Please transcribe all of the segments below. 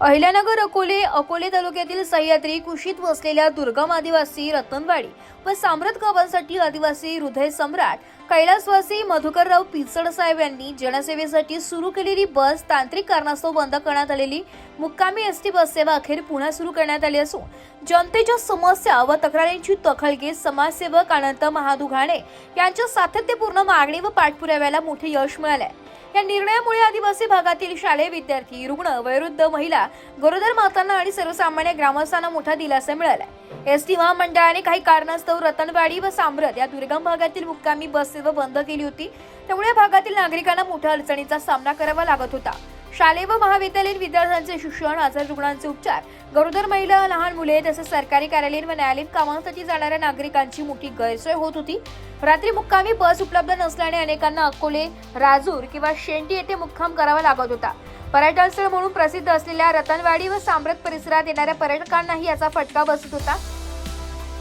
अहिल्यानगर अकोले तालुक्यातील सह्याद्री कुशीत वसलेल्या दुर्गम आदिवासी रतनवाडी व साम्रत गावांसाठी आदिवासी हृदय सम्राट कैलासवासी मधुकरराव पिचड साहेब यांनी जनसेवेसाठी सुरू केलेली बस तांत्रिक कारणास्तव बंद करण्यात आलेली मुक्कामी एसटी बस सेवा अखेर पुन्हा सुरू करण्यात आली असून जनतेच्या समस्या व तक्रारींची दखल घेत समाजसेवक अनंत महादुघाणे यांच्या सातत्यपूर्ण मागणी व पाठपुराव्याला मोठे यश मिळाले। या निर्णयामुळे आदिवासी भागातील शालेय विद्यार्थी, रुग्ण, वयोवृद्ध महिला, गरोदर मातांना आणि सर्वसामान्य ग्रामस्थांना मोठा दिलासा मिळाला। एसटी महामंडळाने काही कारणास्तव रतनवाडी व साम्रत या दुर्गम भागातील मुक्कामी बस सेवा बंद केली होती, त्यामुळे या भागातील नागरिकांना मोठ्या अडचणीचा सामना करावा लागत होता। शालेय व महाविद्यालयीन विद्यार्थ्यांचे शिक्षण, आजार रुग्णांचे उपचार, गरोदर महिला, लहान मुले तसेच सरकारी कार्यालयीन व न्यायालयीन कामांसाठी जाणाऱ्या नागरिकांची मोठी गैरसोय होत होती। रात्री मुक्कामी बस उपलब्ध नसल्याने अनेकांना अकोले, राजूर किंवा शेंडी येथे मुक्काम करावा लागत होता। पर्यटन स्थळ म्हणून प्रसिद्ध असलेल्या रतनवाडी व साम्रत परिसरात येणाऱ्या पर्यटकांनाही याचा फटका बसत होता।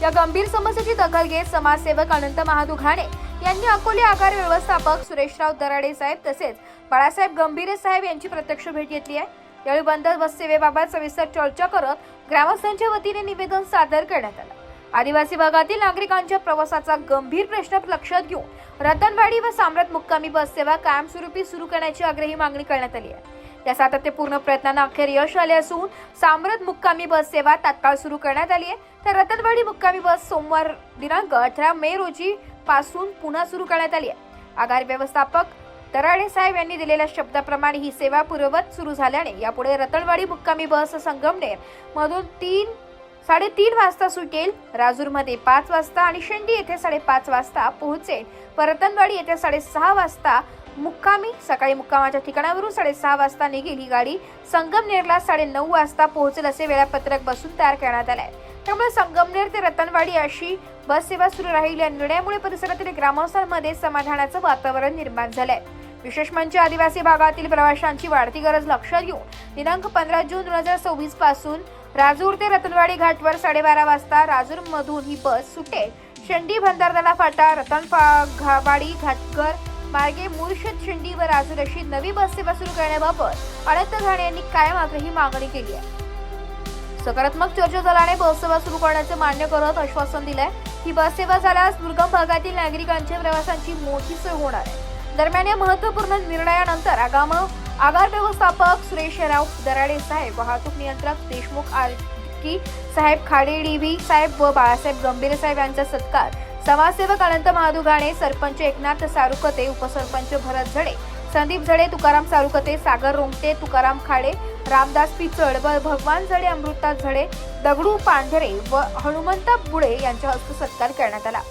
या गंभीर समस्येची दखल घेत समाजसेवक अनंत महादुघाणे यांनी अकोले आगार व्यवस्थापक सुरेशराव दराडे साहेब तसेच बाळासाहेब गंभीरे साहेब यांची प्रत्यक्ष भेट घेतली आहे। यावेळी बंद बस सेवेबाबत सविस्तर चर्चा करत ग्रामस्थांच्या वतीने निवेदन सादर करण्यात आलं। आदिवासी भागातील नागरिकांच्या प्रवासाचा गंभीर प्रश्न लक्षात घेऊन रतनवाडी व साम्रत मुक्कामी बस सेवा कायमस्वरूपी सुरू करण्याची आग्रही मागणी करण्यात आली आहे। या सातत्यपूर्ण प्रयत्नांना अखेर यश आले असून साम्रत मुक्कामी बस सेवा तात्काळ सुरू करण्यात आली आहे, तर रतनवाडी मुक्कामी बस सोमवार दिनांक 18 मे रोजी पासून पुन्हा सुरू करण्यात आली आहे। आगार व्यवस्थापक दराडे साहेब यांनी दिलेल्या शब्दाप्रमाणे ही सेवा पूर्ववत सुरू झाल्याने यापुढे रतनवाडी मुक्कामी बस संगमनेर मधून 3:30 वाजता सुटेल, राजूरमध्ये 5 वाजता आणि शेंडी येथे 5:30 वाजता पोहोचेल व रतनवाडी येथे 6:30 वाजता मुक्कामी सकाळी मुक्कामाच्या ठिकाणावरून 6:30 वाजता निघेल। ही गाडी संगमनेरला 9:30 वाजता पोहोचेल असे वेळापत्रक बसून तयार करण्यात आले आहे। त्यामुळे संगमनेर ते रतनवाडी अशी बस सेवा सुरू राहील। या निर्णयामुळे परिसरातील ग्रामस्थांमध्ये समाधानाचं वातावरण निर्माण झालंय। विशेष म्हणजे आदिवासी भागातील प्रवाशांची वाढती गरज लक्षात घेऊन दिनांक 15 जून 2024 पासून राजूर ते रतनवाडी घाटवर 12:30 वाजता राजूर मधून ही बस सुटेल। शेंडी, भंडारदरा फाटा, रतनवाडी घाटघर मार्गे मुर्शिद, शेंडी व राजूर अशी नवी बस सेवा सुरू करण्याबाबत अनंत घाणे यांनी कायम आग्रही मागणी केली आहे। सकारात्मक चर्चा झाल्याने बस सेवा सुरू करण्याचे मान्य करत आश्वासन दिलंय। ही बस सेवा झाल्यास दुर्गम भागातील नागरिकांच्या प्रवासांची मोठी सोय होणार आहे। दरम्यान या महत्त्वपूर्ण निर्णयानंतर आगार व्यवस्थापक सुरेशराव दराडे साहेब, वाहतूक नियंत्रक देशमुख आरकी साहेब, खाडे डीव्ही साहेब व बाळासाहेब गंभीरे साहेब यांचा सत्कार, समाजसेवक अनंत महादुघाणे, सरपंच एकनाथ सारुकते, उपसरपंच भरत झडे, संदीप झडे, तुकाराम सारुकते, सागर रोमटे, तुकाराम खाडे, रामदास पिचड व भगवान झडे, अमृता झडे, दगडू पांढरे व हनुमंत बुडे यांच्या हस्ते सत्कार करण्यात आला।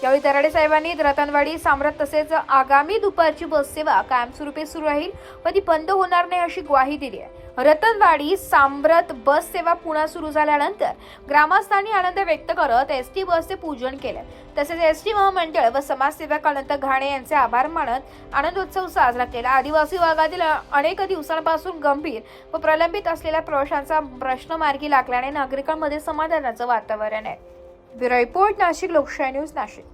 यावेळी दराडे साहेबांनी रतनवाडी, साम्रत तसेच आगामी दुपारची बस सेवा कायमस्वरूपी सुरू राहील व ती बंद होणार नाही अशी ग्वाही दिली आहे। रतनवाडी साम्रत बस सेवा पुन्हा सुरू झाल्यानंतर ग्रामस्थांनी आनंद व्यक्त करत एसटी बसचे पूजन केले। तसेच एसटी महामंडळ व समाजसेवक अनंत घाणे यांचे आभार मानत आनंदोत्सव साजरा केला। आदिवासी भागातील अनेक दिवसांपासून गंभीर व प्रलंबित असलेल्या प्रवाशांचा प्रश्न मार्गी लागल्याने नागरिकांमध्ये समाधानाचं वातावरण आहे। ब्युरो रिपोर्ट, नाशिक लोकशाही न्यूज, नाशिक।